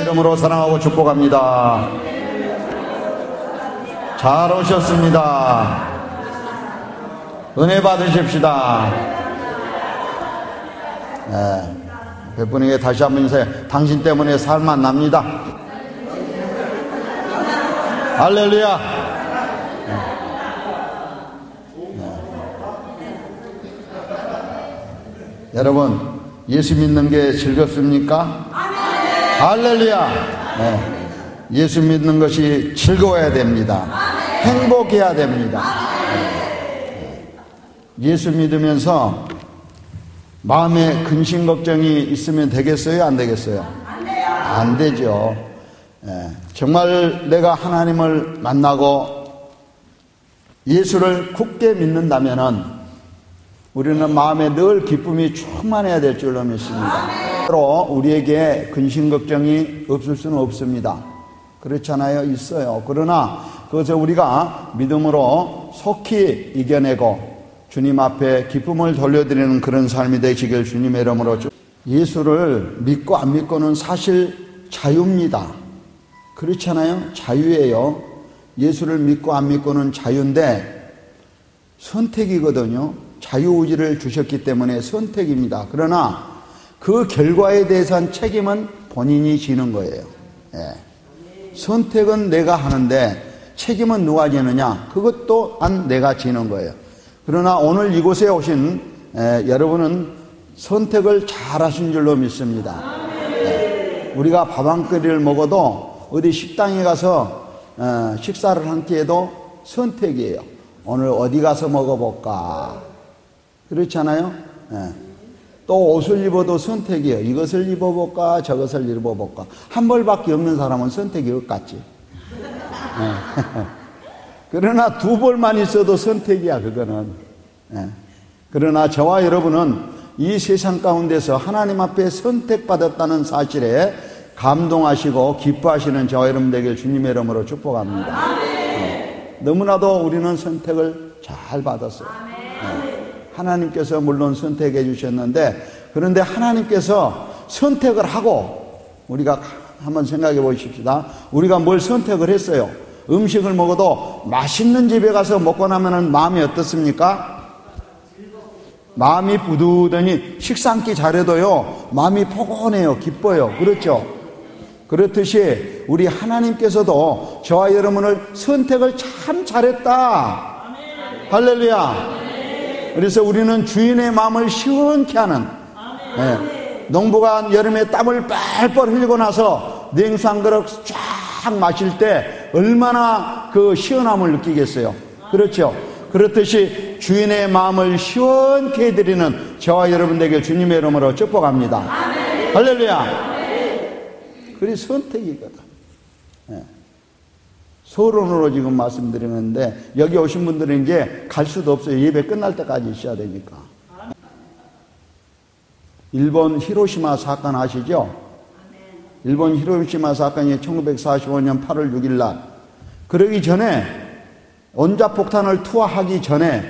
이름으로 사랑하고 축복합니다. 잘 오셨습니다. 은혜 받으십시다. 몇 분에게 다시 한번 인사해. 당신 때문에 살만 납니다. 할렐루야. 여러분, 예수 믿는 게 즐겁습니까? 할렐루야. 예수 믿는 것이 즐거워야 됩니다. 행복해야 됩니다. 예수 믿으면서 마음에 근심 걱정이 있으면 되겠어요? 안 되겠어요? 안 되죠. 정말 내가 하나님을 만나고 예수를 굳게 믿는다면은 우리는 마음에 늘 기쁨이 충만해야 될 줄로 믿습니다. 우리에게 근심 걱정이 없을 수는 없습니다. 그렇잖아요. 있어요. 그러나 그것을 우리가 믿음으로 속히 이겨내고 주님 앞에 기쁨을 돌려드리는 그런 삶이 되시길 주님의 이름으로. 예수를 믿고 안 믿고는 사실 자유입니다. 그렇잖아요. 자유예요. 예수를 믿고 안 믿고는 자유인데 선택이거든요. 자유의지를 주셨기 때문에 선택입니다. 그러나 그 결과에 대해서는 책임은 본인이 지는 거예요. 선택은 내가 하는데 책임은 누가 지느냐? 그것 또한 내가 지는 거예요. 그러나 오늘 이곳에 오신 여러분은 선택을 잘 하신 줄로 믿습니다. 우리가 밥 한 그릇을 먹어도 어디 식당에 가서 식사를 한 끼에도 선택이에요. 오늘 어디 가서 먹어볼까? 그렇잖아요. 또 옷을 입어도 선택이에요. 이것을 입어볼까 저것을 입어볼까. 한 벌밖에 없는 사람은 선택이 없겠지. 그러나 두 벌만 있어도 선택이야. 그거는. 그러나 저와 여러분은 이 세상 가운데서 하나님 앞에 선택받았다는 사실에 감동하시고 기뻐하시는 저와 여러분 되길 주님의 이름으로 축복합니다. 너무나도 우리는 선택을 잘 받았어요. 하나님께서 물론 선택해 주셨는데, 그런데 하나님께서 선택을 하고 우리가 한번 생각해 보십시다. 우리가 뭘 선택을 했어요? 음식을 먹어도 맛있는 집에 가서 먹고 나면은 마음이 어떻습니까? 마음이 부드더니 식사 한 끼 잘해도요 마음이 포근해요. 기뻐요. 그렇죠? 그렇듯이 우리 하나님께서도 저와 여러분을 선택을 참 잘했다. 할렐루야. 그래서 우리는 주인의 마음을 시원케 하는, 농부가 여름에 땀을 뻘뻘 흘리고 나서 냉수 한 그릇 쫙 마실 때 얼마나 그 시원함을 느끼겠어요. 그렇죠? 그렇듯이 주인의 마음을 시원케 해드리는 저와 여러분 되길 주님의 이름으로 축복합니다. 할렐루야. 그게 선택이거든. 서론으로 지금 말씀드리는데 여기 오신 분들은 이제 갈 수도 없어요. 예배 끝날 때까지 있어야 되니까. 일본 히로시마 사건 아시죠? 일본 히로시마 사건이 1945년 8월 6일 날, 그러기 전에 원자폭탄을 투하하기 전에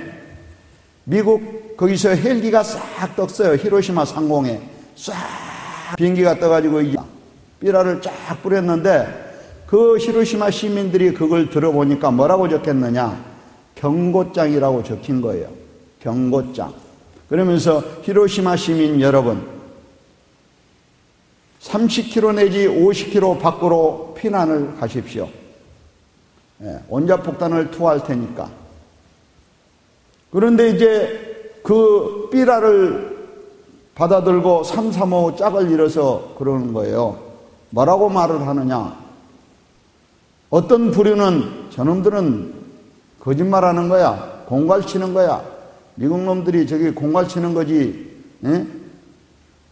미국 거기서 헬기가 싹 떴어요. 히로시마 상공에 싹 비행기가 떠가지고 삐라를 쫙 뿌렸는데 그 히로시마 시민들이 그걸 들어보니까 뭐라고 적혔느냐? 경고장이라고 적힌 거예요. 경고장. 그러면서 히로시마 시민 여러분, 30km 내지 50km 밖으로 피난을 가십시오. 원자폭탄을 투하할 테니까. 그런데 이제 그 삐라를 받아들고 335 짝을 이뤄서 그러는 거예요. 뭐라고 말을 하느냐? 어떤 부류는 저놈들은 거짓말하는 거야. 공갈 치는 거야. 미국 놈들이 저기 공갈 치는 거지.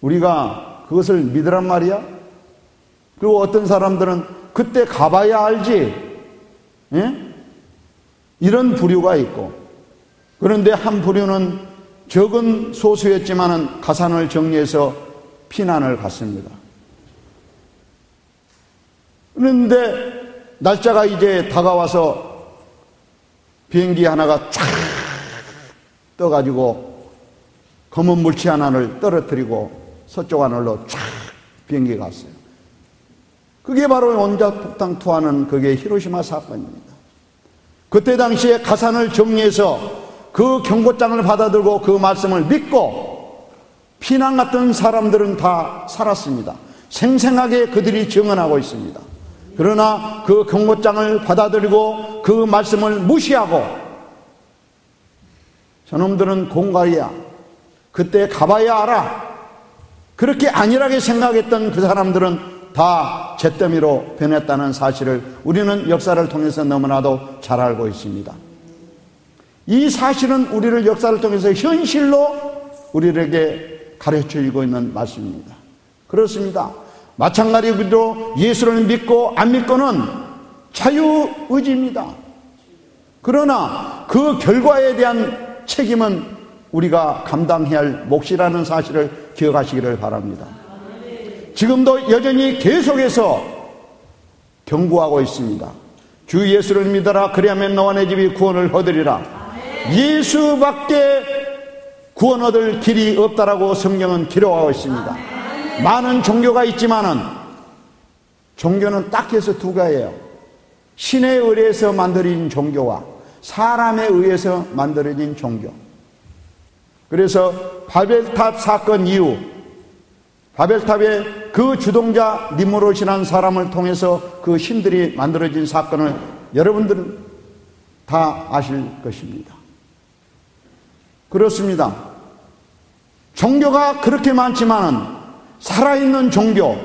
우리가 그것을 믿으란 말이야? 그리고 어떤 사람들은 그때 가봐야 알지. 이런 부류가 있고, 그런데 한 부류는 적은 소수였지만은 가산을 정리해서 피난을 갔습니다. 그런데 날짜가 이제 다가와서 비행기 하나가 쫙 떠가지고 검은 물체 하나를 떨어뜨리고 서쪽 하늘로 쫙 비행기가 갔어요. 그게 바로 원자폭탄 투하는 그게 히로시마 사건입니다. 그때 당시에 가산을 정리해서 그 경고장을 받아들고 그 말씀을 믿고 피난 갔던 사람들은 다 살았습니다. 생생하게 그들이 증언하고 있습니다. 그러나 그 경고장을 받아들이고 그 말씀을 무시하고 저놈들은 공갈이야, 그때 가봐야 알아, 그렇게 안일하게 생각했던 그 사람들은 다 잿더미로 변했다는 사실을 우리는 역사를 통해서 너무나도 잘 알고 있습니다. 이 사실은 우리를 역사를 통해서 현실로 우리에게 가르쳐주고 있는 말씀입니다. 그렇습니다. 마찬가지로 예수를 믿고 안 믿고는 자유의지입니다. 그러나 그 결과에 대한 책임은 우리가 감당해야 할 몫이라는 사실을 기억하시기를 바랍니다. 지금도 여전히 계속해서 경고하고 있습니다. 주 예수를 믿어라, 그리하면 너와 내 집이 구원을 얻으리라. 예수밖에 구원 얻을 길이 없다라고 성경은 기록하고 있습니다. 많은 종교가 있지만은 종교는 딱 해서 두 가지예요. 신에 의해서 만들어진 종교와 사람에 의해서 만들어진 종교. 그래서 바벨탑 사건 이후 바벨탑의 그 주동자 니므롯이라는 사람을 통해서 그 신들이 만들어진 사건을 여러분들은 다 아실 것입니다. 그렇습니다. 종교가 그렇게 많지만은 살아있는 종교,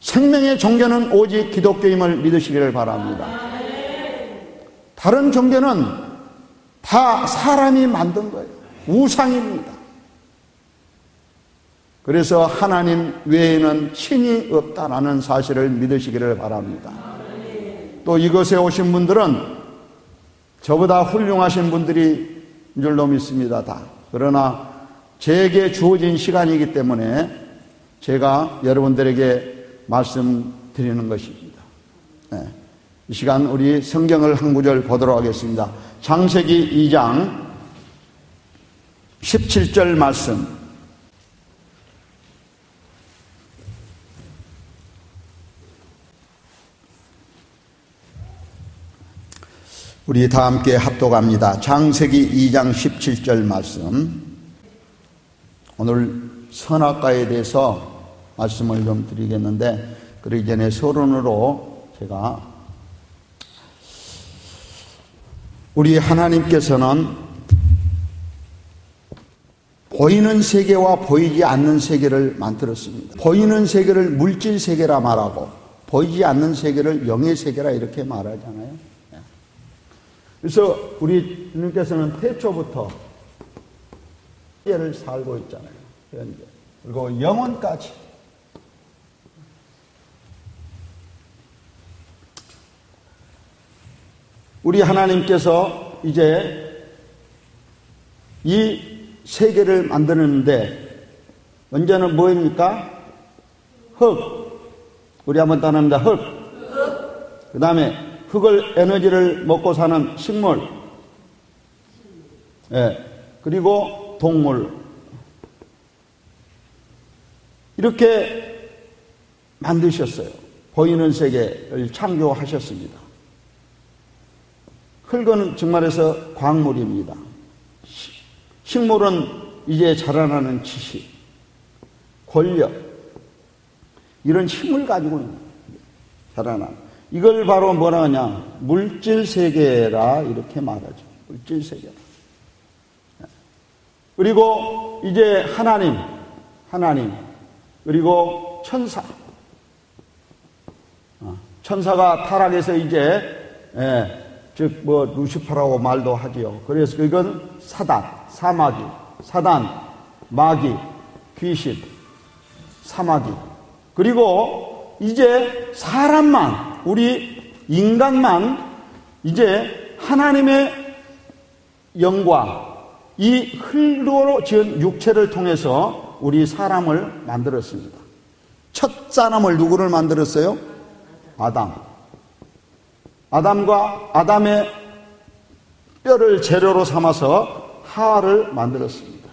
생명의 종교는 오직 기독교임을 믿으시기를 바랍니다. 다른 종교는 다 사람이 만든 거예요. 우상입니다. 그래서 하나님 외에는 신이 없다라는 사실을 믿으시기를 바랍니다. 또 이것에 오신 분들은 저보다 훌륭하신 분들이 줄로 믿습니다. 다. 그러나 제게 주어진 시간이기 때문에 제가 여러분들에게 말씀드리는 것입니다. 네. 이 시간 우리 성경을 한 구절 보도록 하겠습니다. 창세기 2장 17절 말씀. 우리 다 함께 합독합니다. 창세기 2장 17절 말씀. 오늘 선악과에 대해서 말씀을 좀 드리겠는데, 그러기 전에 서론으로 제가 우리 하나님께서는 보이는 세계와 보이지 않는 세계를 만들었습니다. 보이는 세계를 물질 세계라 말하고 보이지 않는 세계를 영의 세계라 이렇게 말하잖아요. 그래서 우리 주님께서는 태초부터 현재를 살고 있잖아요. 현재. 그리고 영원까지. 우리 하나님께서 이제 이 세계를 만드는데 먼저는 뭐입니까? 흙. 우리 한번 따라합니다. 흙. 그 다음에 흙을 에너지를 먹고 사는 식물. 예. 그리고 동물. 이렇게 만드셨어요. 보이는 세계를 창조하셨습니다. 흙은 정말해서 광물입니다. 식물은 이제 자라나는 지식, 권력, 이런 힘을 가지고 자라나는. 이걸 바로 뭐라 하냐? 물질 세계라 이렇게 말하죠. 물질 세계라. 그리고 이제 하나님, 그리고 천사. 천사가 타락해서 이제 즉 뭐 루시퍼라고 말도 하지요. 그래서 이건 사단, 사마귀, 사단, 마귀, 귀신, 사마귀. 그리고 이제 사람만, 우리 인간만 이제 하나님의 영광, 이 흙으로 지은 육체를 통해서 우리 사람을 만들었습니다. 첫 사람을 누구를 만들었어요? 아담. 아담의 뼈를 재료로 삼아서 하와를 만들었습니다.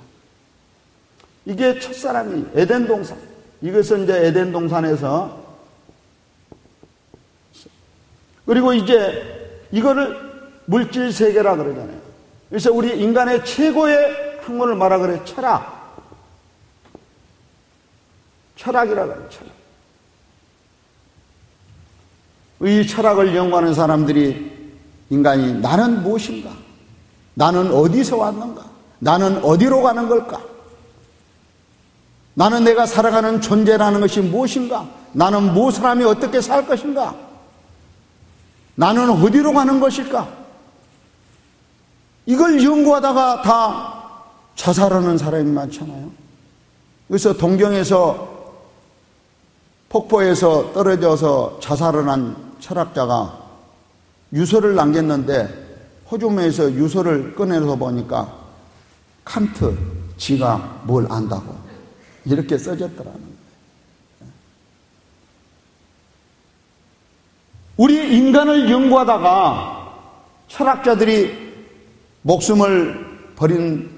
이게 첫사람이 에덴 동산. 이것은 이제 에덴 동산에서, 그리고 이제 이거를 물질 세계라 그러잖아요. 그래서 우리 인간의 최고의 학문을 말하 그래. 철학이라 그래요. 철학. 이 철학을 연구하는 사람들이 인간이 나는 무엇인가? 나는 어디서 왔는가? 나는 어디로 가는 걸까? 나는 내가 살아가는 존재라는 것이 무엇인가? 나는 사람이 어떻게 살 것인가? 나는 어디로 가는 것일까? 이걸 연구하다가 다 자살하는 사람이 많잖아요. 그래서 동경에서 폭포에서 떨어져서 자살을 한 철학자가 유서를 남겼는데 호주머니에서 유서를 꺼내서 보니까 칸트, 지가 뭘 안다고 이렇게 써졌더라는 거예요. 우리 인간을 연구하다가 철학자들이 목숨을 버린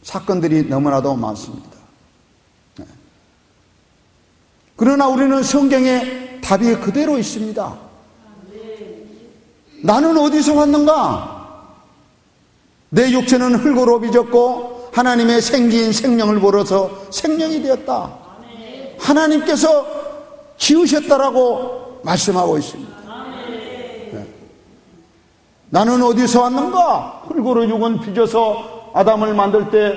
사건들이 너무나도 많습니다. 그러나 우리는 성경에 답이 그대로 있습니다. 나는 어디서 왔는가? 내 육체는 흙으로 빚었고 하나님의 생긴 생명을 벌어서 생명이 되었다. 하나님께서 지으셨다라고 말씀하고 있습니다. 네. 나는 어디서 왔는가? 흙으로 육은 빚어서 아담을 만들 때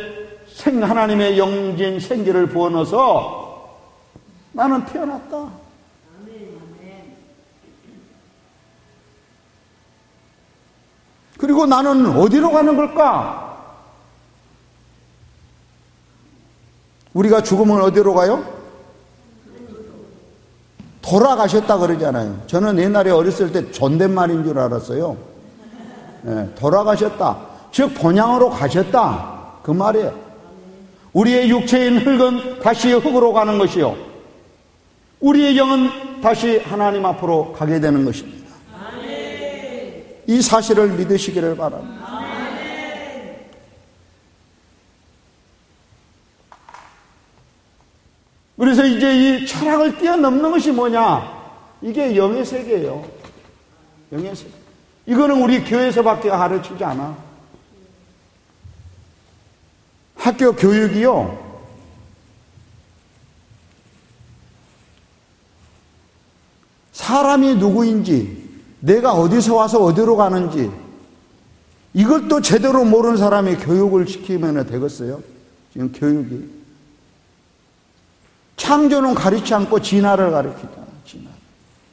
하나님의 영진 생기를 부어넣어서 나는 태어났다. 그리고 나는 어디로 가는 걸까? 우리가 죽으면 어디로 가요? 돌아가셨다 그러잖아요. 저는 옛날에 어렸을 때 존댓말인 줄 알았어요. 네, 돌아가셨다. 즉 본향으로 가셨다. 그 말이에요. 우리의 육체인 흙은 다시 흙으로 가는 것이요, 우리의 영은 다시 하나님 앞으로 가게 되는 것입니다. 이 사실을 믿으시기를 바랍니다. 그래서 이제 이 철학을 뛰어넘는 것이 뭐냐? 이게 영의 세계예요. 영의 세계. 이거는 우리 교회에서밖에 가르치지 않아. 학교 교육이요, 사람이 누구인지, 내가 어디서 와서 어디로 가는지 이걸 또 제대로 모르는 사람이 교육을 시키면 되겠어요? 지금 교육이 창조는 가르치지 않고 진화를 가르치잖아요. 진화.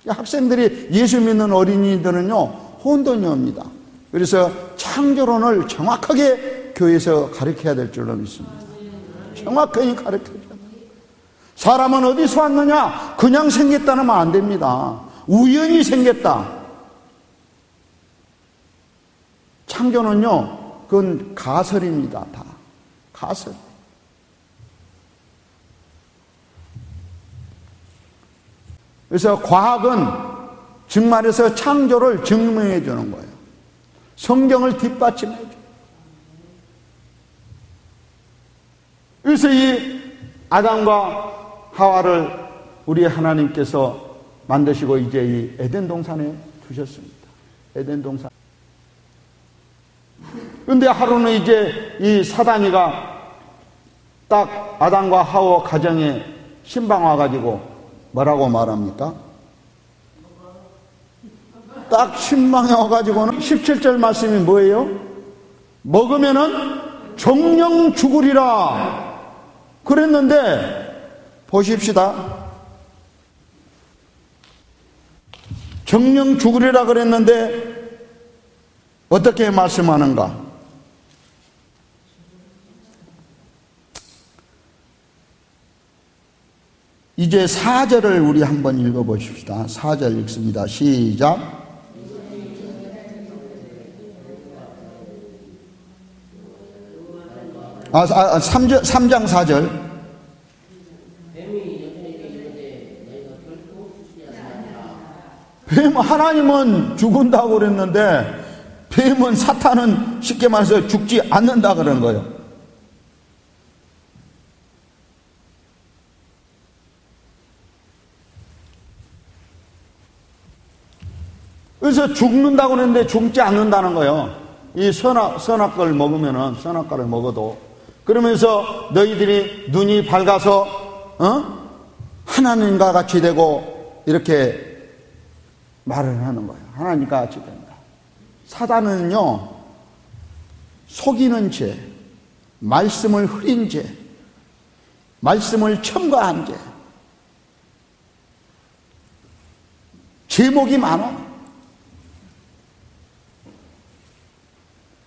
학생들이 예수 믿는 어린이들은요 혼돈이옵니다. 그래서 창조론을 정확하게 교회에서 가르쳐야 될 줄로 믿습니다. 정확하게 가르쳐야 돼요. 사람은 어디서 왔느냐? 그냥 생겼다는 말 안 됩니다. 우연히 생겼다. 창조는요, 그건 가설입니다. 다 가설. 그래서 과학은 즉 말해서 창조를 증명해 주는 거예요. 성경을 뒷받침해 줘요. 그래서 이 아담과 하와를 우리 하나님께서 만드시고 이제 이 에덴 동산에 두셨습니다. 에덴 동산. 그런데 하루는 이제 이 사단이가 딱 아담과 하와 가정에 신방 와가지고 뭐라고 말합니까? 딱 신방에 와가지고는 17절 말씀이 뭐예요? 먹으면은 정령 죽으리라 그랬는데 보십시다. 정령 죽으리라 그랬는데 어떻게 말씀하는가? 이제 4절을 우리 한번 읽어보십시다. 4절 읽습니다. 시작. 3장 4절. 뱀, 하나님은 죽은다고 그랬는데 뱀은, 사탄은 쉽게 말해서 죽지 않는다 그런 거예요. 그래서 죽는다고 그랬는데 죽지 않는다는 거예요. 이 선악과를 먹으면은, 선악과를 먹어도. 그러면서 너희들이 눈이 밝아서 하나님과 같이 되고 이렇게 말을 하는 거예요. 하나님과 같이 된다. 사단은요, 속이는 죄, 말씀을 흐린 죄, 말씀을 첨가한 죄, 제목이 많아.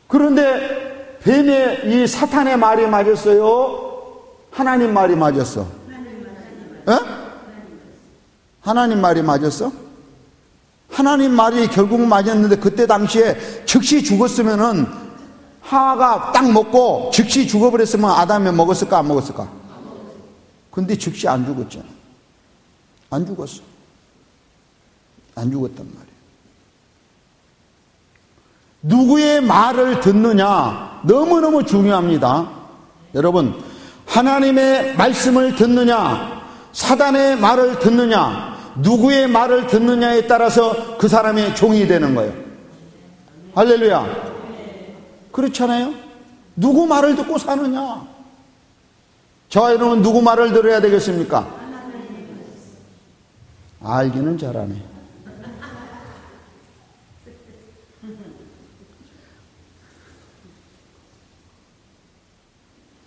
그런데 뱀의, 이 사탄의 말이 맞았어요? 하나님 말이 맞았어? 에? 하나님 말이 맞았어? 하나님 말이 결국 맞았는데, 그때 당시에 즉시 죽었으면은, 하와가 딱 먹고 즉시 죽어버렸으면 아담이 먹었을까 안 먹었을까? 근데 즉시 안 죽었잖아. 안 죽었어. 안 죽었단 말이에요. 누구의 말을 듣느냐, 너무너무 중요합니다. 여러분, 하나님의 말씀을 듣느냐, 사단의 말을 듣느냐, 누구의 말을 듣느냐에 따라서 그 사람의 종이 되는 거예요. 할렐루야. 그렇잖아요. 누구 말을 듣고 사느냐. 저와 여러분은 누구 말을 들어야 되겠습니까? 알기는 잘하네.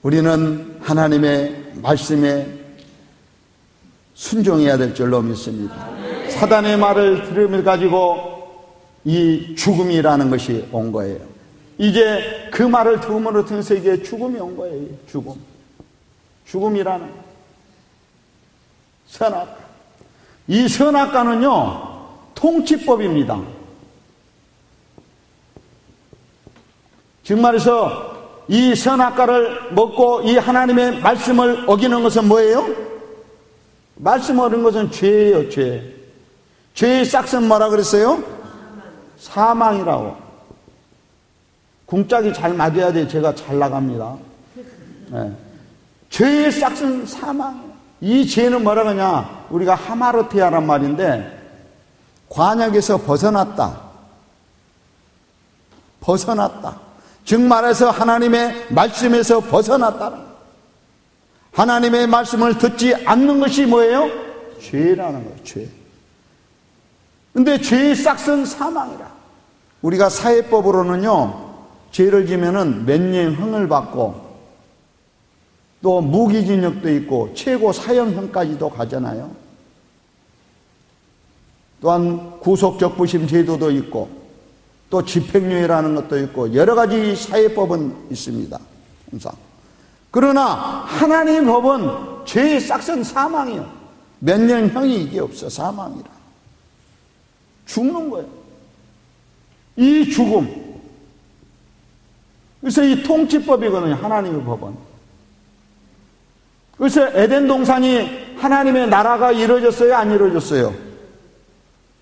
우리는 하나님의 말씀에 순종해야 될 줄로 믿습니다. 사단의 말을 들음을 가지고 이 죽음이라는 것이 온 거예요. 이제 그 말을 들음으로 통해서 이게 죽음이 온 거예요. 죽음. 죽음이라는 선악과. 이 선악과는요, 통치법입니다. 즉 말해서 이 선악과를 먹고 이 하나님의 말씀을 어기는 것은 뭐예요? 말씀을 어기는 것은 죄예요, 죄. 죄의 싹은 뭐라 그랬어요? 사망이라고. 궁짝이 잘 맞아야 돼. 제가 잘 나갑니다. 네. 죄의 싹은 사망이에요. 이 죄는 뭐라 그러냐? 우리가 하마르티아란 말인데, 관역에서 벗어났다. 벗어났다. 즉 말해서 하나님의 말씀에서 벗어났다는 거예요. 하나님의 말씀을 듣지 않는 것이 뭐예요? 죄라는 거예요. 죄. 근데 죄의 싹은 사망이라. 우리가 사회법으로는요, 죄를 지면은 맹령형을 받고 또 무기징역도 있고 최고 사형형까지도 가잖아요. 또한 구속적부심 제도도 있고 또 집행유예라는 것도 있고 여러 가지 사회법은 있습니다. 항상. 그러나 하나님의 법은 죄의 싹은 사망이요. 맹령형이 이게 없어. 사망이라. 죽는 거예요. 이 죽음. 그래서 이 통치법이거든요. 하나님의 법은. 그래서 에덴 동산이 하나님의 나라가 이루어졌어요? 안 이루어졌어요?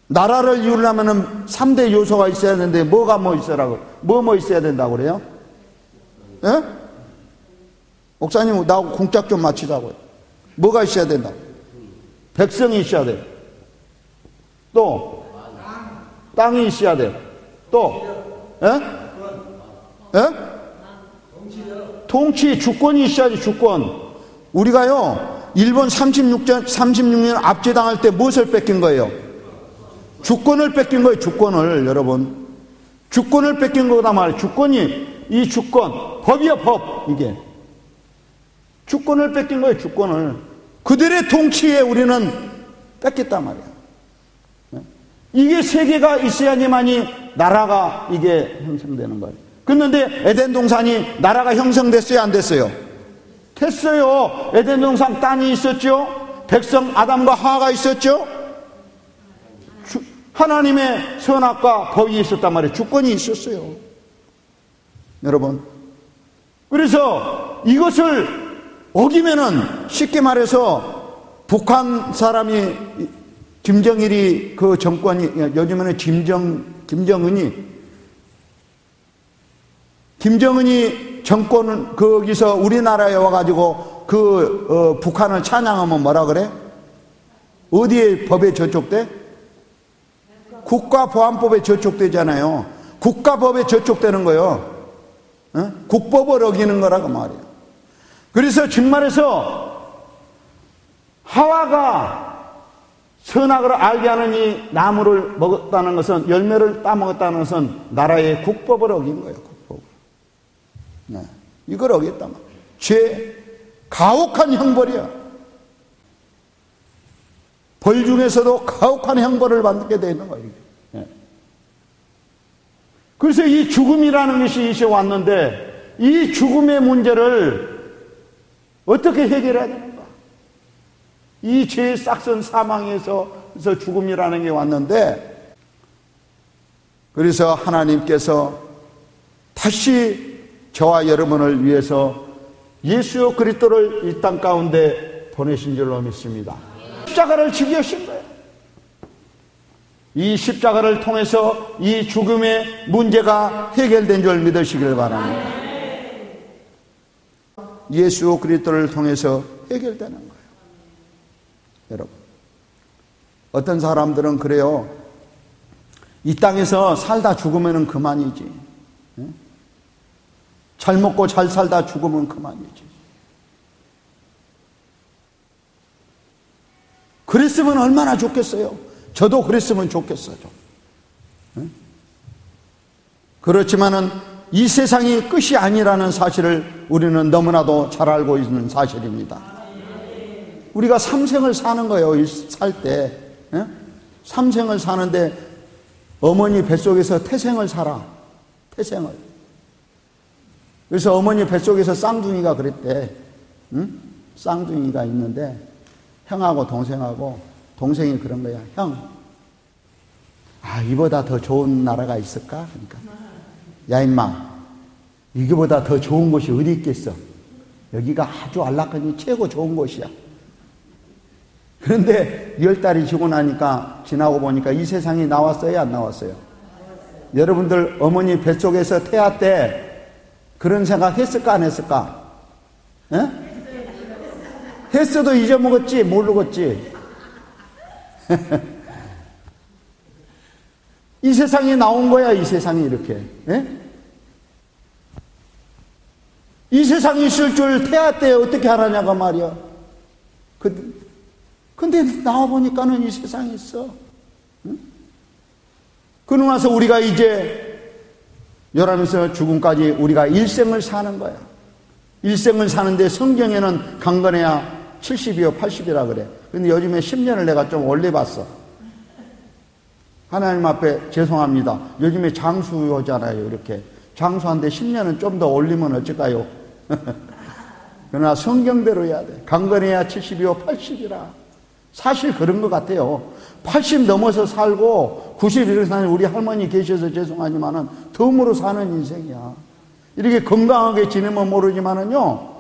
나라를 이루려면 3대 요소가 있어야 되는데 뭐가 뭐 있어라고? 뭐 있어야 된다고 그래요? 예? 목사님 나하고 공짝 좀 맞추자고요. 뭐가 있어야 된다? 백성이 있어야 돼요. 또 땅이 있어야 돼요. 또 예? 예? 통치, 주권이 있어야지. 주권. 우리가요 일본 36년 압제당할 때 무엇을 뺏긴 거예요? 주권을 뺏긴 거예요. 주권을. 여러분, 주권을 뺏긴 거다 말이에요. 주권이, 이 주권, 법이야 법. 이게 주권을 뺏긴 거예요. 주권을. 그들의 통치에 우리는 뺏겼단 말이에요. 이게 세계가 있어야지만이 나라가 이게 형성되는 거예요. 그런데 에덴 동산이 나라가 형성됐어요? 안 됐어요? 됐어요. 에덴 동산 땅이 있었죠. 백성 아담과 하와가 있었죠. 하나님의 선악과 법이 있었단 말이에요. 주권이 있었어요. 여러분. 그래서 이것을 어기면은 쉽게 말해서 북한 사람이 김정일이 그 정권이, 요즘에는 김정은이 정권은 거기서 우리나라에 와가지고 북한을 찬양하면 뭐라 그래? 어디에 법에 저촉돼? 국가보안법에 저촉되잖아요. 국가법에 저촉되는 거예요. 국법을 어기는 거라고 말이에요. 그래서 정말해서 하와가 선악을 알게 하는 이 나무를 먹었다는 것은, 열매를 따먹었다는 것은 나라의 국법을 어긴 거예요. 국법을. 네. 이걸 어겼단 말이에요. 죄, 가혹한 형벌이야. 벌 중에서도 가혹한 형벌을 받게 되는 거예요. 네. 그래서 이 죽음이라는 것이 이제 왔는데, 이 죽음의 문제를 어떻게 해결해야 되는가? 이 죄의 싹선 사망에서 죽음이라는 게 왔는데, 그래서 하나님께서 다시 저와 여러분을 위해서 예수 그리스도를 이 땅 가운데 보내신 줄로 믿습니다. 십자가를 지기신 거예요. 이 십자가를 통해서 이 죽음의 문제가 해결된 줄 믿으시길 바랍니다. 예수 그리스도를 통해서 해결되는 거예요. 여러분, 어떤 사람들은 그래요. 이 땅에서 살다 죽으면 그만이지. 잘 먹고 잘 살다 죽으면 그만이지. 그랬으면 얼마나 좋겠어요. 저도 그랬으면 좋겠어요. 그렇지만은 이 세상이 끝이 아니라는 사실을 우리는 너무나도 잘 알고 있는 사실입니다. 우리가 삼생을 사는 거예요. 살 때. 삼생을 사는데 어머니 뱃속에서 태생을 살아. 태생을. 그래서 어머니 뱃속에서 쌍둥이가 그랬대. 쌍둥이가 있는데 형하고 동생하고, 동생이 그런 거야. 형, 이보다 더 좋은 나라가 있을까? 그러니까, 야 임마, 이거보다 더 좋은 곳이 어디 있겠어? 여기가 아주 안락하니 최고 좋은 곳이야. 그런데 10달이 지나고 보니까 이 세상이 나왔어요, 안 나왔어요? 여러분들 어머니 뱃속에서 태아 때 그런 생각 했을까, 안 했을까? 에? 했어도 잊어먹었지, 모르겠지. 이 세상에 나온 거야, 이 세상이 이렇게. 에? 이 세상이 있을 줄 태아 때 어떻게 알았냐고 말이야. 근데 나와보니까는 이 세상이 있어. 응? 그러고 나서 우리가 이제 열하면서 죽음까지 우리가 일생을 사는 거야. 일생을 사는데 성경에는 강건해야 70이요 80이라 그래. 근데 요즘에 10년을 내가 좀 올려봤어. 하나님 앞에 죄송합니다. 요즘에 장수하잖아요. 이렇게 장수한데 10년은 좀 더 올리면 어쩔까요? 그러나 성경대로 해야 돼. 강건해야 70이요 80이라. 사실 그런 것 같아요. 80 넘어서 살고 90 이렇게 사는 우리 할머니 계셔서 죄송하지만은 덤으로 사는 인생이야. 이렇게 건강하게 지내면 모르지만은요,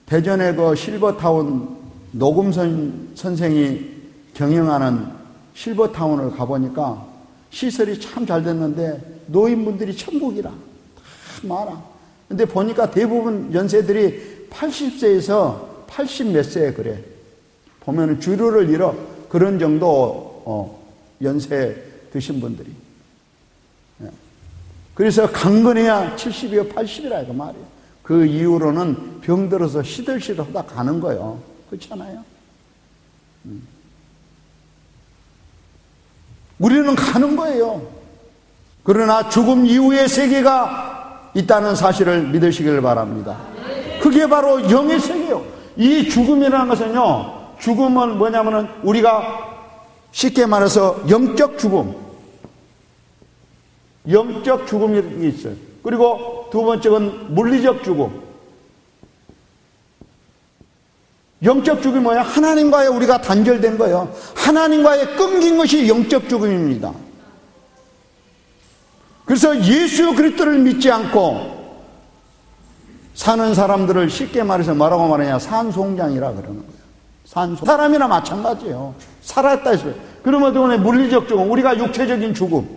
대전의 그 실버타운 노금선 선생이 경영하는 실버타운을 가보니까 시설이 참 잘 됐는데 노인분들이 천국이라 다 많아. 근데 보니까 대부분 연세들이 80세에서 80 몇 세에 그래. 보면은 주류를 잃어. 그런 정도 연세 드신 분들이. 그래서 강건해야 70이요 80이라 이거 말이에요. 그 이후로는 병들어서 시들시들 하다 가는 거예요. 그렇잖아요. 우리는 가는 거예요. 그러나 죽음 이후의 세계가 있다는 사실을 믿으시길 바랍니다. 그게 바로 영의 세계예요. 이 죽음이라는 것은요, 죽음은 뭐냐면은 우리가 쉽게 말해서 영적 죽음, 영적 죽음이 있어요. 그리고 두 번째는 물리적 죽음. 영적 죽음이 뭐야? 하나님과의 우리가 단절된 거예요. 하나님과의 끊긴 것이 영적 죽음입니다. 그래서 예수 그리스도를 믿지 않고 사는 사람들을 쉽게 말해서 뭐라고 말하냐? 산송장이라 그러는 거예요. 사람이나 마찬가지예요. 살았다 했어요. 그러면 때문에 물리적 죽음, 우리가 육체적인 죽음,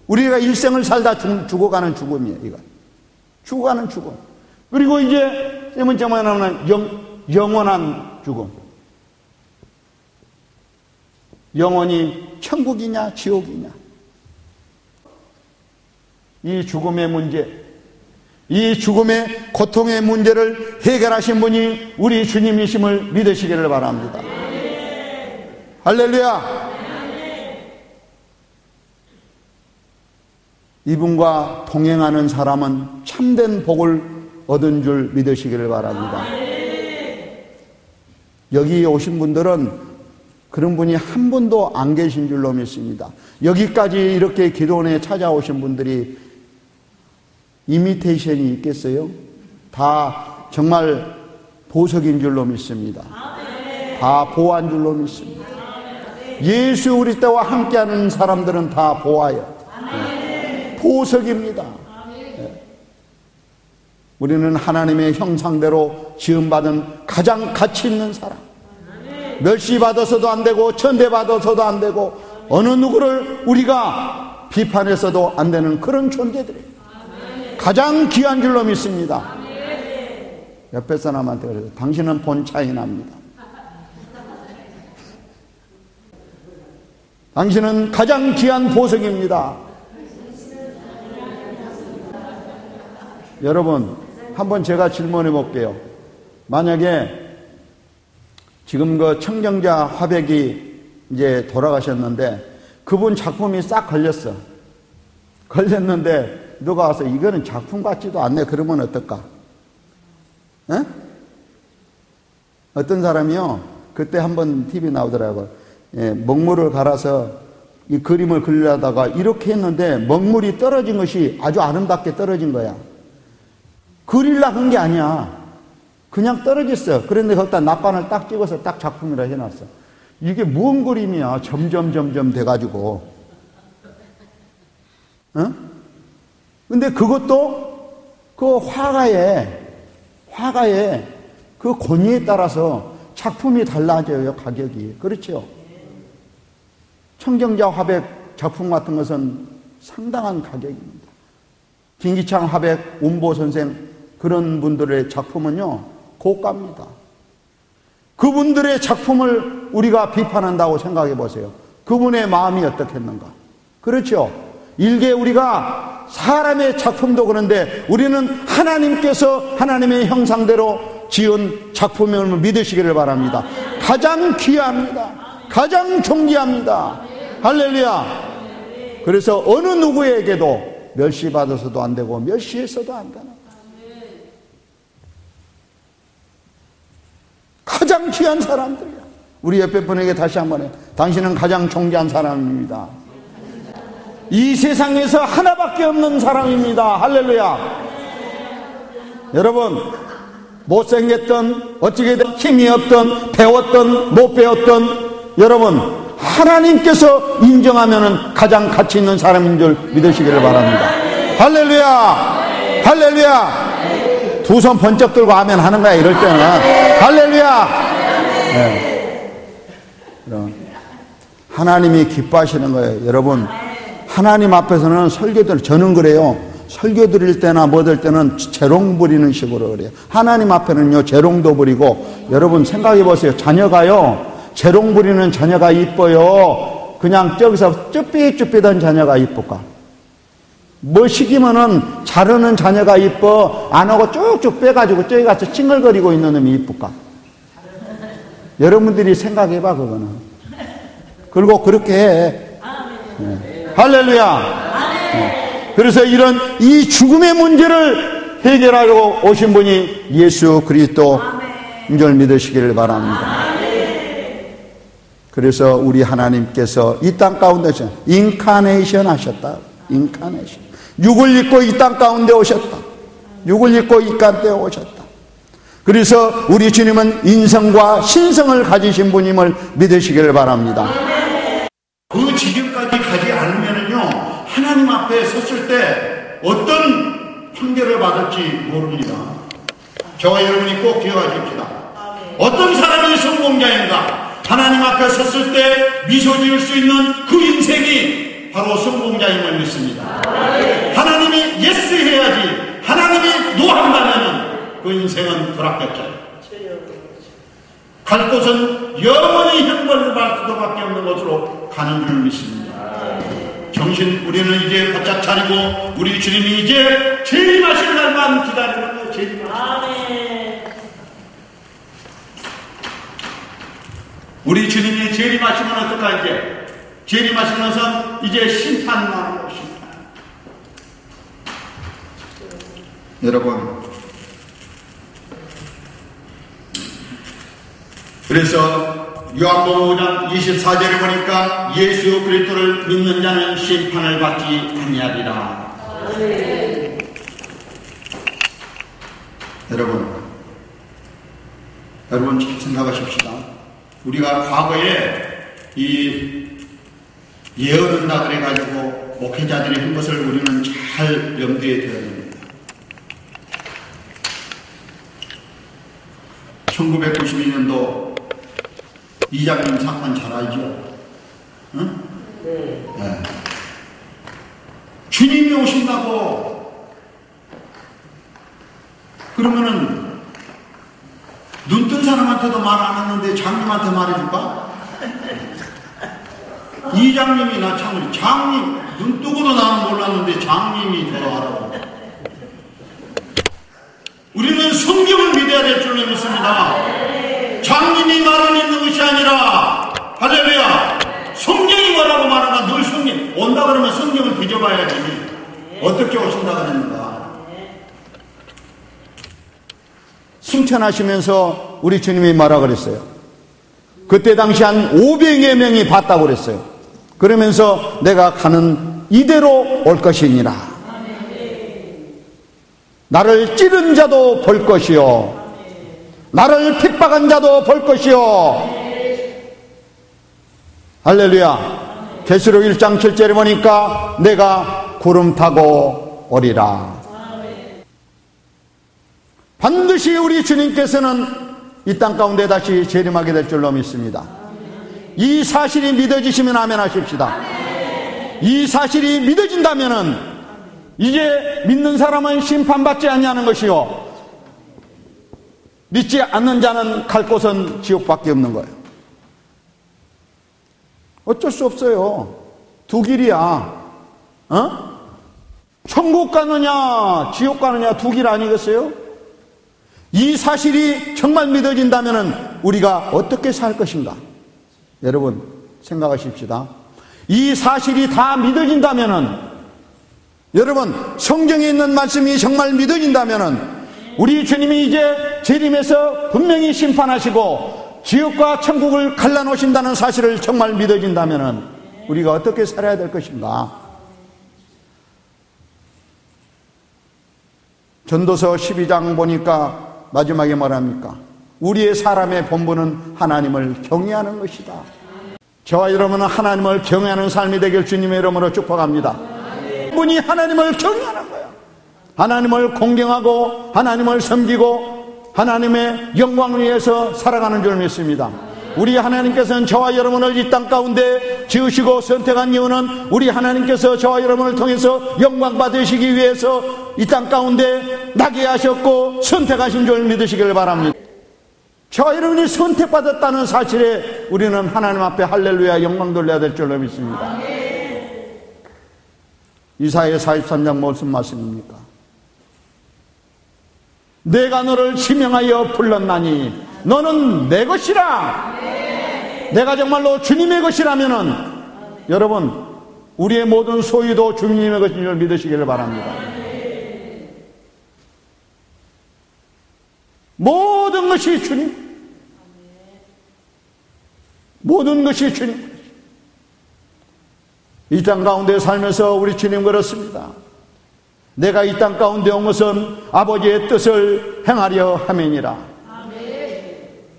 우리가 일생을 살다 죽어가는 죽음이에요. 이거 죽어가는 죽음. 그리고 이제 세 번째만 하면 영원한 죽음. 영원히 천국이냐 지옥이냐. 이 죽음의 문제, 이 죽음의 고통의 문제를 해결하신 분이 우리 주님이심을 믿으시기를 바랍니다. 할렐루야. 이분과 동행하는 사람은 참된 복을 얻은 줄 믿으시기를 바랍니다. 여기 오신 분들은 그런 분이 한 분도 안 계신 줄로 믿습니다. 여기까지 이렇게 기도원에 찾아오신 분들이 이미테이션이 있겠어요? 다 정말 보석인 줄로 믿습니다. 다 보한 줄로 믿습니다. 예수 그리스도와 함께하는 사람들은 다 보아요. 보석입니다. 우리는 하나님의 형상대로 지음받은 가장 가치 있는 사람. 멸시받아서도 안 되고 천대받아서도 안 되고 어느 누구를 우리가 비판해서도 안 되는 그런 존재들이에요. 가장 귀한 줄로 믿습니다. 옆에 사람한테 그래서 당신은 본 차이 납니다. 당신은 가장 귀한 보석입니다. 여러분, 한번 제가 질문해 볼게요. 만약에 지금 그 청정자 화백이 이제 돌아가셨는데 그분 작품이 싹 걸렸는데 누가 와서 이거는 작품 같지도 않네. 그러면 어떨까? 에? 어떤 사람이요, 그때 한번 TV 나오더라고요. 예, 먹물을 갈아서 이 그림을 그리려다가 이렇게 했는데 먹물이 떨어진 것이 아주 아름답게 떨어진 거야. 그리려고 한 게 아니야. 그냥 떨어졌어. 그런데 거기다 낙관을 딱 찍어서 딱 작품이라 해놨어. 이게 뭔 그림이야. 점점 돼가지고. 어? 근데 그것도 그 화가의 그 권위에 따라서 작품이 달라져요. 가격이. 그렇죠? 청정자 화백 작품 같은 것은 상당한 가격입니다. 김기창 화백, 운보 선생 그런 분들의 작품은요 고가입니다. 그분들의 작품을 우리가 비판한다고 생각해 보세요. 그분의 마음이 어떻겠는가? 그렇죠? 일개 우리가 사람의 작품도 그런데 우리는 하나님께서 하나님의 형상대로 지은 작품임을 믿으시기를 바랍니다. 가장 귀합니다. 가장 존귀합니다. 할렐루야. 그래서 어느 누구에게도 멸시받아서도 안 되고 멸시해서도 안 되는 가장 귀한 사람들이야. 우리 옆에 분에게 다시 한번 해. 당신은 가장 존귀한 사람입니다. 이 세상에서 하나밖에 없는 사람입니다. 할렐루야. 여러분, 못생겼던, 어찌게든 힘이 없던, 배웠던, 못 배웠던, 여러분, 하나님께서 인정하면 가장 가치 있는 사람인 줄 믿으시기를 바랍니다. 할렐루야! 할렐루야! 두 손 번쩍 들고 아멘 하는 거야, 이럴 때는. 할렐루야! 네. 하나님이 기뻐하시는 거예요. 여러분, 하나님 앞에서는 저는 그래요. 설교 드릴 때나 뭐 될 때는 재롱 부리는 식으로 그래요. 하나님 앞에는요, 재롱도 부리고, 여러분 생각해 보세요. 자녀가요, 재롱 부리는 자녀가 이뻐요? 그냥 저기서 쭈삣쭈삣한 자녀가 이쁠까? 뭐 시키면은 자르는 자녀가 이뻐? 안 하고 쭉쭉 빼가지고 저기 가서 찡글거리고 있는 놈이 이쁠까? 여러분들이 생각해봐, 그거는. 그리고 그렇게 해. 네. 할렐루야. 네. 그래서 이 죽음의 문제를 해결하려고 오신 분이 예수 그리스도인 줄 믿으시기를 바랍니다. 그래서 우리 하나님께서 이 땅 가운데서 인카네이션 하셨다. 인카네이션. 육을 입고 이 땅 가운데 오셨다. 육을 입고 이 가운데 오셨다. 그래서 우리 주님은 인성과 신성을 가지신 분임을 믿으시기를 바랍니다. 그 지경까지 가지 않으면요, 하나님 앞에 섰을 때 어떤 판결을 받을지 모릅니다. 저와 여러분이 꼭 기억하십시다. 어떤 사람이 성공자인가? 하나님 앞에 섰을 때 미소 지을 수 있는 그 인생이 바로 성공자임을 믿습니다. 하나님이 예스 해야지 하나님이 노 한다면 그 인생은 불합격자예요. 갈 곳은 영원히 형벌을 받을 수밖에 없는 곳으로 가는 줄 믿습니다. 정신 우리는 이제 바짝 차리고 우리 주님이 이제 재림하실 날만 기다리는 재림하실 우리 주님이 재림하시면 어떡하지? 재림하시는 것은 이제 심판만 오십니다. 여러분, 그래서 요한복음 5장 24절에 보니까 예수 그리스도를 믿는 자는 심판을 받지 아니하리라. 여러분 잘 생각하십시다. 우리가 과거에 이 예언한다 그래가지고 목회자들이 한 것을 우리는 잘 염두에 둬야 됩니다. 1992년도 이장님 사건 잘 알죠? 응? 네. 주님이 오신다고 그러면은 눈 뜬 사람한테도 말 안 했는데 장님한테 말해줄까? 이장님이나 장님, 눈 뜨고도 나는 몰랐는데 장님이 더 하라고. 우리는 성경을 믿어야 될 줄로 믿습니다. 장님이 말은 있는 것이 아니라 할렐루야, 성경이 뭐라고 말하나 늘 성경 온다 그러면 성경을 뒤져봐야지. 어떻게 오신다 그랬는가. 승천하시면서 우리 주님이 뭐라 그랬어요? 그때 당시 한 500여 명이 봤다고 그랬어요. 그러면서 내가 가는 이대로 올 것이니라. 나를 찌른 자도 볼 것이요, 나를 핍박한 자도 볼 것이요. 할렐루야. 계시록 1장 7절에 보니까 내가 구름 타고 오리라. 반드시 우리 주님께서는 이 땅 가운데 다시 재림하게 될 줄로 믿습니다. 이 사실이 믿어지시면 아멘 하십시다. 이 사실이 믿어진다면은 이제 믿는 사람은 심판받지 아니하는 것이요, 믿지 않는 자는 갈 곳은 지옥밖에 없는 거예요. 어쩔 수 없어요. 두 길이야. 천국 가느냐 지옥 가느냐 두 길 아니겠어요? 이 사실이 정말 믿어진다면 우리가 어떻게 살 것인가? 여러분 생각하십시다. 이 사실이 다 믿어진다면, 여러분 성경에 있는 말씀이 정말 믿어진다면 우리 주님이 이제 재림해서 분명히 심판하시고 지옥과 천국을 갈라놓으신다는 사실을 정말 믿어진다면 우리가 어떻게 살아야 될 것인가? 전도서 12장 보니까 마지막에 뭐랍니까? 우리의 사람의 본분은 하나님을 경외하는 것이다. 저와 여러분은 하나님을 경외하는 삶이 되길 주님의 이름으로 축복합니다. 분이 하나님을 경외하는 거야. 하나님을 공경하고 하나님을 섬기고 하나님의 영광을 위해서 살아가는 줄 믿습니다. 우리 하나님께서는 저와 여러분을 이 땅 가운데 지으시고 선택한 이유는 우리 하나님께서 저와 여러분을 통해서 영광 받으시기 위해서 이 땅 가운데 나게 하셨고 선택하신 줄 믿으시길 바랍니다. 저와 여러분이 선택받았다는 사실에 우리는 하나님 앞에 할렐루야 영광 돌려야 될 줄로 믿습니다. 이사야 43장 무슨 말씀입니까? 내가 너를 지명하여 불렀나니 너는 내 것이라. 내가 정말로 주님의 것이라면은 여러분 우리의 모든 소유도 주님의 것인 줄 믿으시기를 바랍니다. 모든 것이 주님, 모든 것이 주님. 이 땅 가운데 살면서 우리 주님 그렇습니다. 내가 이 땅 가운데 온 것은 아버지의 뜻을 행하려 함이니라.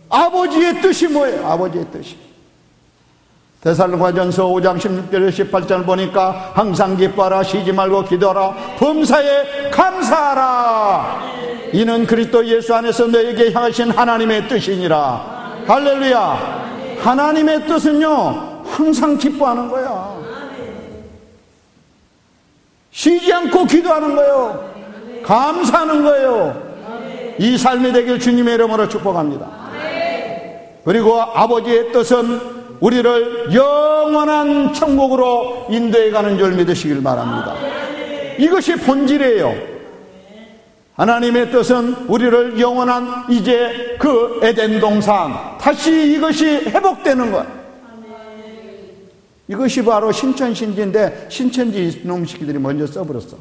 아버지의 뜻이 뭐예요? 아버지의 뜻이. 데살로니가전서 5장 16절 18절 보니까 항상 기뻐하라, 쉬지 말고 기도하라, 범사에 감사하라. 이는 그리스도 예수 안에서 너에게 향하신 하나님의 뜻이니라. 할렐루야. 하나님의 뜻은요 항상 기뻐하는 거야. 쉬지 않고 기도하는 거예요. 감사하는 거예요. 이 삶이 되길 주님의 이름으로 축복합니다. 그리고 아버지의 뜻은 우리를 영원한 천국으로 인도해가는 줄 믿으시길 바랍니다. 이것이 본질이에요. 하나님의 뜻은 우리를 영원한 이제 그 에덴 동산 다시 이것이 회복되는 것. 이것이 바로 신천신지인데 신천지 이놈 새끼들이 먼저 써버렸어.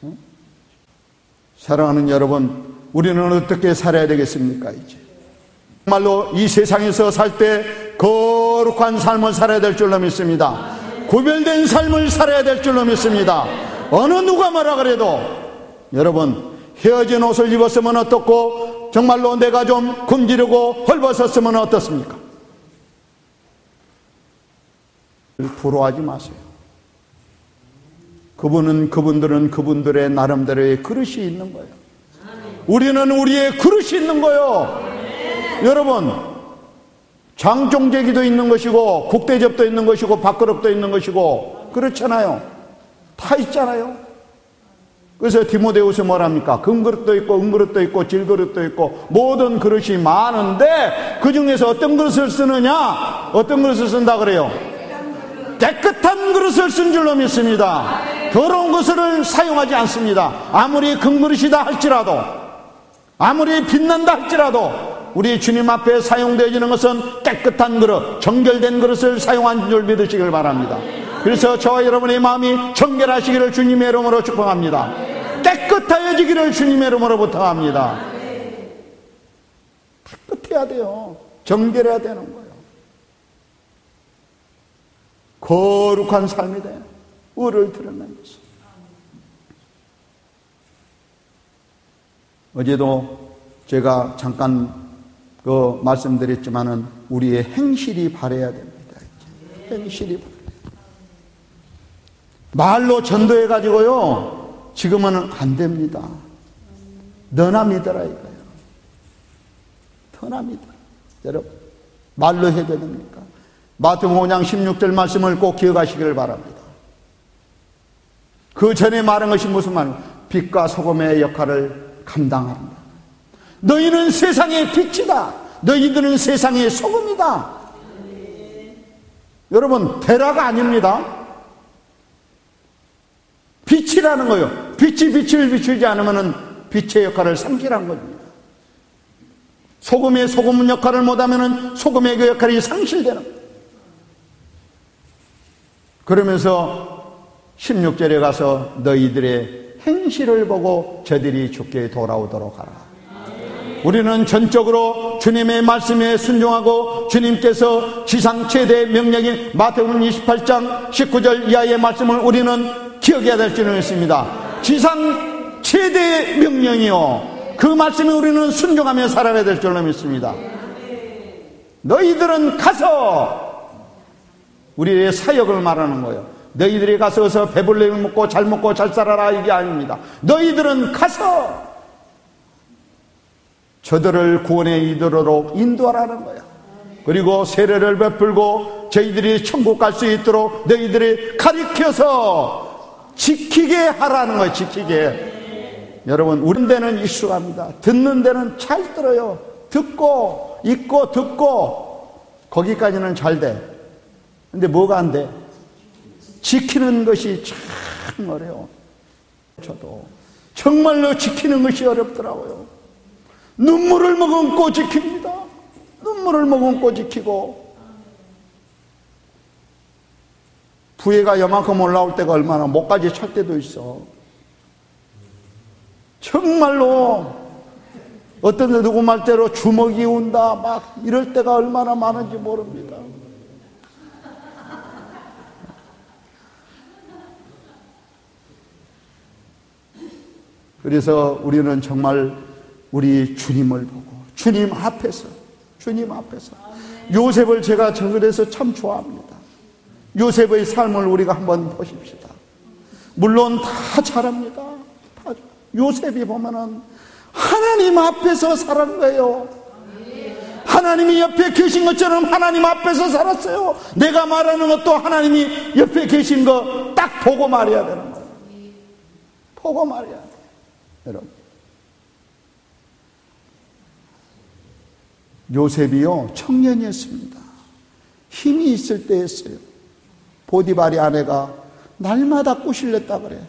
응? 사랑하는 여러분, 우리는 어떻게 살아야 되겠습니까? 이제 정말로 이 세상에서 살 때 거룩한 삶을 살아야 될 줄로 믿습니다. 구별된 삶을 살아야 될 줄로 믿습니다. 어느 누가 뭐라 그래도 여러분, 헤어진 옷을 입었으면 어떻고 정말로 내가 좀 굶주리고 헐벗었으면 어떻습니까? 부러워하지 마세요. 그분들은 그분들의 나름대로의 그릇이 있는 거예요. 우리는 우리의 그릇이 있는 거예요. 여러분, 장종제기도 있는 것이고 국대접도 있는 것이고 밥그릇도 있는 것이고 그렇잖아요. 다 있잖아요. 그래서 디모데후서 뭐랍니까? 금그릇도 있고 은그릇도 있고 질그릇도 있고 모든 그릇이 많은데 그 중에서 어떤 그릇을 쓰느냐? 어떤 그릇을 쓴다 그래요? 깨끗한 그릇을 쓴 줄로 믿습니다. 더러운 것을 사용하지 않습니다. 아무리 금그릇이다 할지라도, 아무리 빛난다 할지라도 우리 주님 앞에 사용되어지는 것은 깨끗한 그릇, 정결된 그릇을 사용한 줄 믿으시길 바랍니다. 그래서 저와 여러분의 마음이 정결하시기를 주님의 이름으로 축복합니다. 깨끗하여지기를 주님의 이름으로 부탁합니다. 깨끗해야 돼요. 정결해야 되는 거예요. 거룩한 삶이 돼요. 의를 드러내는 것은. 어제도 제가 잠깐 말씀드렸지만은 우리의 행실이 바래야 됩니다. 행실이 바래야. 말로 전도해가지고요 지금은 안 됩니다. 너나 믿어라 이거예요. 너나 믿어라. 여러분, 말로 해야 됩니까? 마태복음 5장 16절 말씀을 꼭 기억하시기를 바랍니다. 그 전에 말한 것이 무슨 말이에요? 빛과 소금의 역할을 감당합니다. 너희는 세상의 빛이다. 너희들은 세상의 소금이다. 여러분, 대라가 아닙니다. 빛이라는 거예요. 빛이 빛을 비추지 않으면 빛의 역할을 상실한 겁니다. 소금의 소금 역할을 못하면 소금의 그 역할이 상실되는 거예요. 그러면서 16절에 가서 너희들의 행실을 보고 저들이 주께 돌아오도록 하라. 우리는 전적으로 주님의 말씀에 순종하고 주님께서 지상 최대 명령인 마태복음 28장 19절 이하의 말씀을 우리는 기억해야 될 줄을 믿습니다. 지상 최대 명령이요, 그 말씀에 우리는 순종하며 살아야 될 줄로 믿습니다. 너희들은 가서, 우리의 사역을 말하는 거예요. 너희들이 가서 배불리 먹고 잘 살아라 이게 아닙니다. 너희들은 가서 저들을 구원에 이르도록 인도하라는 거야. 그리고 세례를 베풀고 저희들이 천국 갈 수 있도록 너희들이 가르쳐서 지키게 하라는 거예요. 지키게. 여러분, 우는 데는 익숙합니다. 듣는 데는 잘 들어요. 듣고 읽고 듣고 거기까지는 잘 돼. 근데 뭐가 안 돼? 지키는 것이 참 어려워. 저도 정말로 지키는 것이 어렵더라고요. 눈물을 머금고 지킵니다. 눈물을 머금고 지키고, 부해가 요만큼 올라올 때가 얼마나 목까지 찰 때도 있어. 정말로 어떤 데 누구 말대로 주먹이 온다 막 이럴 때가 얼마나 많은지 모릅니다. 그래서 우리는 정말 우리 주님을 보고 주님 앞에서 요셉을 제가 그래서 참 좋아합니다. 요셉의 삶을 우리가 한번 보십시다. 물론 다 잘합니다. 다 요셉이 보면은 하나님 앞에서 살은 거예요. 하나님이 옆에 계신 것처럼 하나님 앞에서 살았어요. 내가 말하는 것도 하나님이 옆에 계신 거 딱 보고 말해야 되는 거예요. 보고 말해야 돼요. 여러분, 요셉이요 청년이었습니다. 힘이 있을 때였어요. 보디발의 아내가 날마다 꼬실렸다 그래.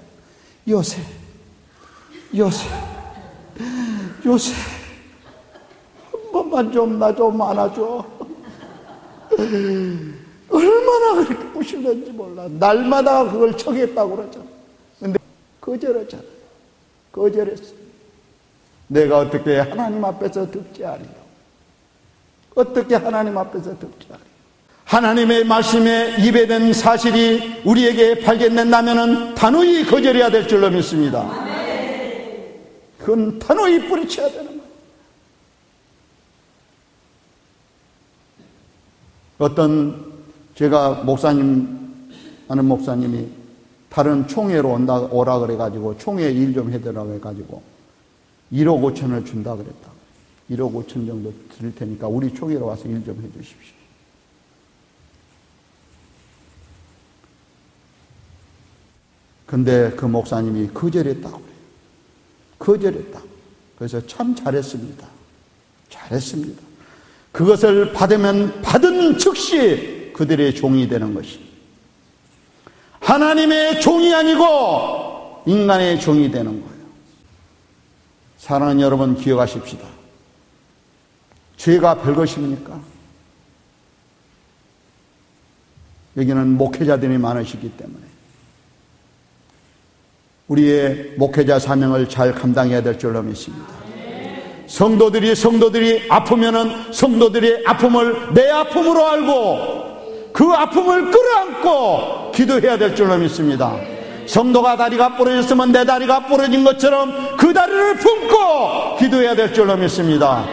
요셉 한 번만 좀 나 좀 안아줘. 얼마나 그렇게 꼬실렸는지 몰라. 날마다 그걸 청했다고 그러잖아. 근데 거절했잖아. 거절했어. 내가 어떻게 하나님 앞에서 듣지 않으려. 어떻게 하나님 앞에서 듣지 않으려. 하나님의 말씀에 입에 된 사실이 우리에게 발견된다면 단호히 거절해야 될 줄로 믿습니다. 그건 단호히 뿌리쳐야 되는 거예요. 어떤 제가 아는 목사님이 다른 총회로 오라 그래가지고 총회 일 좀 해달라고 해가지고 1억 5천을 준다 그랬다. 1억 5천 정도 드릴 테니까 우리 총회로 와서 일 좀 해주십시오. 근데 그 목사님이 거절했다고 그래요. 거절했다고. 그래서 참 잘했습니다. 잘했습니다. 그것을 받으면 받은 즉시 그들의 종이 되는 것입니다. 하나님의 종이 아니고 인간의 종이 되는 거예요. 사랑하는 여러분, 기억하십시다. 죄가 별것입니까? 여기는 목회자들이 많으시기 때문에 우리의 목회자 사명을 잘 감당해야 될 줄로 믿습니다. 성도들이 아프면은 성도들의 아픔을 내 아픔으로 알고 그 아픔을 끌어안고 기도해야 될 줄로 믿습니다. 성도가 다리가 부러졌으면 내 다리가 부러진 것처럼 그 다리를 품고 기도해야 될 줄로 믿습니다.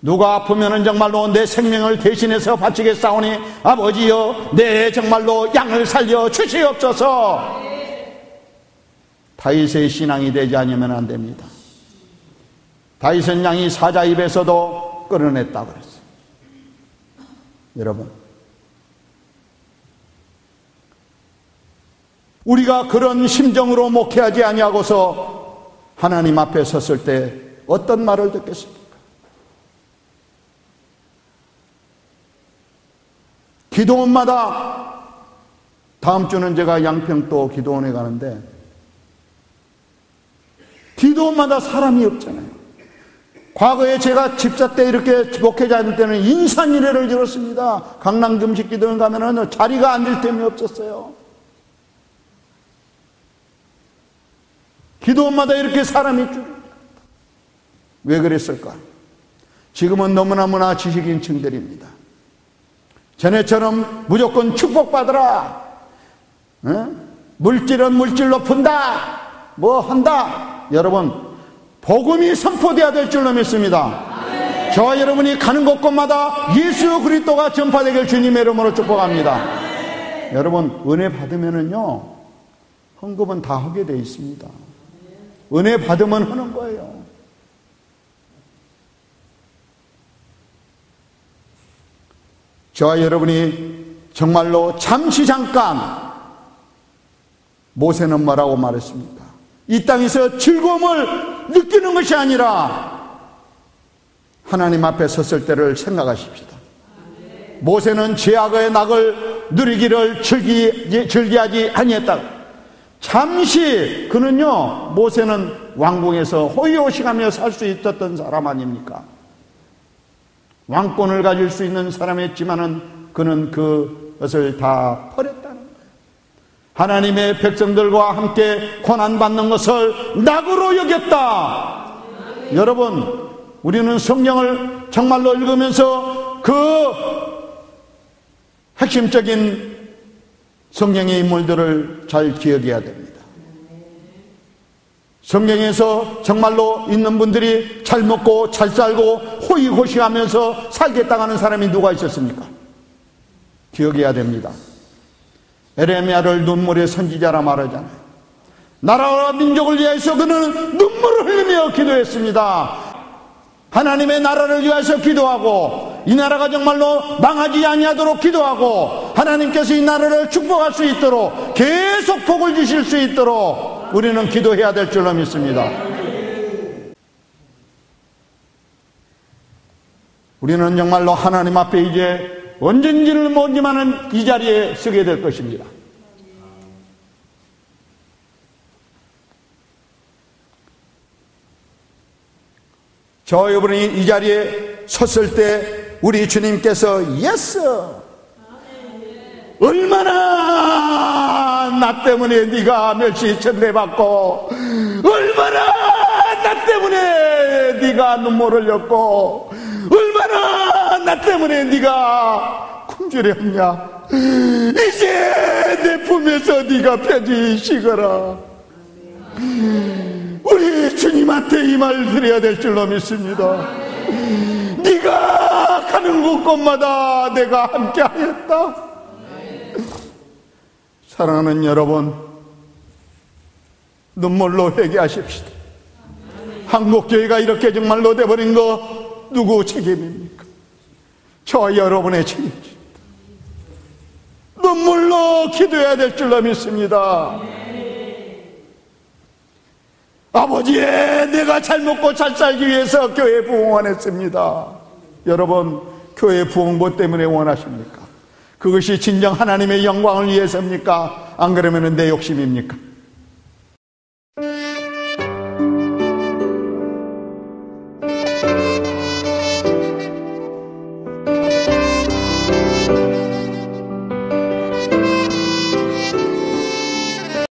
누가 아프면은 정말로 내 생명을 대신해서 바치겠사오니 아버지여 내 정말로 양을 살려 주시옵소서. 다윗의 신앙이 되지 않으면 안 됩니다. 다윗은 양이 사자 입에서도 끌어냈다고 그랬어요. 여러분, 우리가 그런 심정으로 목회하지 아니하고서 하나님 앞에 섰을 때 어떤 말을 듣겠습니까? 기도원마다 다음 주는 제가 양평도 기도원에 가는데 기도원마다 사람이 없잖아요. 과거에 제가 집사 때 이렇게 목회자 할 때는 인산이례를 지었습니다. 강남 금식 기도원 가면은 자리가 앉을 틈이 없었어요. 기도원마다 이렇게 사람이 줄입니다. 왜 그랬을까? 지금은 너무나 지식인층들입니다. 전에처럼 무조건 축복받으라, 물질은 물질로 푼다, 뭐 한다. 여러분, 복음이 선포되어야 될 줄로 믿습니다. 저와 여러분이 가는 곳곳마다 예수 그리스도가 전파되길 주님의 이름으로 축복합니다. 여러분, 은혜 받으면은요 헌금은 다 하게 돼 있습니다. 은혜 받으면 하는 거예요. 저와 여러분이 정말로 잠시 잠깐, 모세는 뭐라고 말했습니까? 이 땅에서 즐거움을 느끼는 것이 아니라 하나님 앞에 섰을 때를 생각하십시다. 모세는 죄악의 낙을 누리기를 즐기하지 아니했다. 잠시, 그는요, 모세는 왕궁에서 호의호식하며 살 수 있었던 사람 아닙니까? 왕권을 가질 수 있는 사람이었지만은 그는 그것을 다 버렸다는 거예요. 하나님의 백성들과 함께 고난받는 것을 낙으로 여겼다. 여러분, 우리는 성경을 정말로 읽으면서 그 핵심적인 성경의 인물들을 잘 기억해야 됩니다. 성경에서 정말로 있는 분들이 잘 먹고 잘 살고 호의호식하면서 살겠다고 하는 사람이 누가 있었습니까? 기억해야 됩니다. 에레미야를 눈물의 선지자라 말하잖아요. 나라와 민족을 위해서 그는 눈물을 흘리며 기도했습니다. 하나님의 나라를 위해서 기도하고 이 나라가 정말로 망하지 아니하도록 기도하고 하나님께서 이 나라를 축복할 수 있도록 계속 복을 주실 수 있도록 우리는 기도해야 될 줄로 믿습니다. 우리는 정말로 하나님 앞에 이제 언젠지를 모르지만은 이 자리에 서게 될 것입니다. 저 여러분이 이 자리에 섰을 때 우리 주님께서 예스! 얼마나 나 때문에 네가 멸시 천대받고 얼마나 나 때문에 네가 눈물 흘렸고 얼마나 나 때문에 네가 굶주렸냐. 이제 내 품에서 네가 편히 쉬거라. 우리 주님한테 이 말 드려야 될 줄로 믿습니다. 네가 가는 곳곳마다 내가 함께하였다. 사랑하는 여러분, 눈물로 회개하십시다. 한국교회가 이렇게 정말로 돼버린 거 누구 책임입니까? 저 여러분의 책임입니다. 눈물로 기도해야 될 줄로 믿습니다. 아버지의 내가 잘 먹고 잘 살기 위해서 교회 부흥원했습니다. 여러분, 교회 부흥 뭐 때문에 원하십니까? 그것이 진정 하나님의 영광을 위해서입니까? 안 그러면 내 욕심입니까?